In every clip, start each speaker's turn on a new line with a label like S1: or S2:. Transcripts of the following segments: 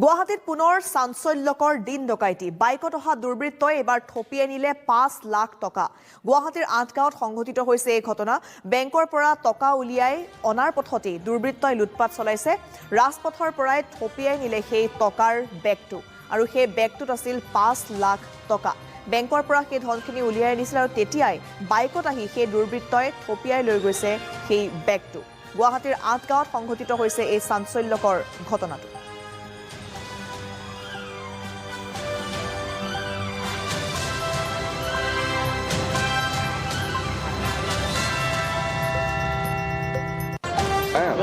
S1: গুৱাহাটীত পুনৰ চাঞ্চল্যকৰ দিন ডকাইতি বাইকত অহা দুৰ্বৃত্তই এবাৰ থপিয়াই নিলে ৫ লাখ টকা গুৱাহাটীৰ ৮ গাঁৱত সংঘটিত হৈছে এই ঘটনা বেংকৰ পৰা টকা উলিয়াই অনাৰ পথতেই দুৰ্বৃত্তই লুটপাট চলাইছে ৰাজপথৰ পৰাই থপিয়াই নিলে সেই টকাৰ বেগটো আৰু সেই বেগটোত আছিল ৫ লাখ টকা বেংকৰ পৰা সেই ধনখিনি উলিয়াই আনিছিল আৰু তেতিয়াই বাইকত আহি সেই দুৰ্বৃত্তই থপিয়াই লৈ গৈছে সেই বেগটো গুৱাহাটীৰ ৮ গাঁৱত সংঘটিত হৈছে এই চাঞ্চল্যকৰ ঘটনাটো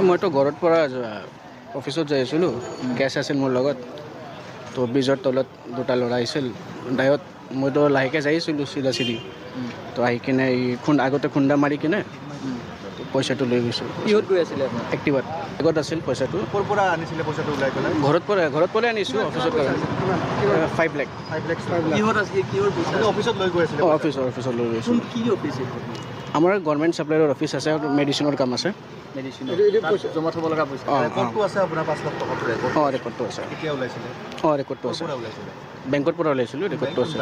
S2: মইতো ঘৰৰ পৰা অফিচত যাই আছিলোঁ কেছ আছিল মোৰ লগত তো ব্ৰিজৰ তলত দুটা ল'ৰা আহিছিল ডাইৰেক্ট মইতো লাহেকৈ যাই আছিলোঁ চিধা চিধি তো আহি কিনে আগতে খুন্দা মাৰি কিনে পইচাটো লৈ গৈছোঁ
S3: কিহত গৈ আছিলে
S2: এক্টিভাত আগত আছিল পইচাটো
S3: ক'ৰ পৰা আনিছিলে পইচাটো ওলাই পেলাই
S2: ঘৰত পৰাই আনিছোঁ অফিচত 5 লাখ
S3: কিহত আছে কিহৰ পইচা অফিচত লৈ গৈ আছিলে
S2: অফিচত লৈ গৈছোঁ
S3: কি অফিচ
S2: আমাৰ গভৰ্ণমেণ্ট ছাপ্লাইৰ অফিচ আছে মেডিচিনৰ কাম আছে
S3: জমা থ'ব লগা পইচা ৰেকৰ্ডটো আছে আপোনাৰ 5 লাখ টকা
S2: ৰেকৰ্ডটো আছে
S3: কেতিয়া ওলাইছিলে
S2: ৰেকৰ্ডটো আছে বেংকৰ পৰা ওলাইছিলোঁ ৰেকৰ্ডটো আছে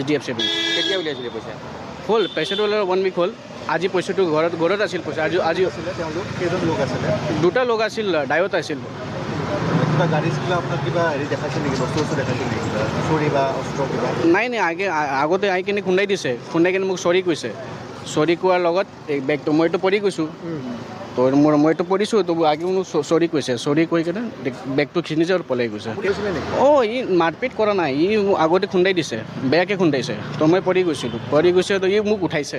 S2: HDFC বেংক
S3: কেতিয়া উলিয়াইছিলে পইচা
S2: হ'ল পইচাটো ওলাই 1 উইক হ'ল আজি পইচাটো ঘৰত আছিল পইচা আজি
S3: আছিলে তেওঁলোক কেইজন লোক আছিলে
S2: দুটা লোক আছিল ডাইৰেক্ট আছিল
S3: কিবা গাড়ী কিবা আপোনাৰ কিবা হেৰি দেখাইছে নেকি বস্তু দেখাইছে নেকি চুৰি বা অস্ত্ৰ কিবা
S2: নাই আগতে আহি কিনে খুন্দাই দিছে খুন্দাই কিনে মোক চৰি কৈছে চৰি কোৱাৰ লগত এই বেগটো মইতো পৰি গৈছোঁ তো মইতো পৰিছোঁ তো আগে মোক চৰি কৈছে চৰি কৈ কিনে বেগটো খিনিছে আৰু পলাই গৈছে ই মাৰপিট কৰা নাই আগতে খুন্দাই দিছে বেয়াকৈ খুন্দাইছে তো মই পৰি গৈছিলোঁ তো মোক উঠাইছে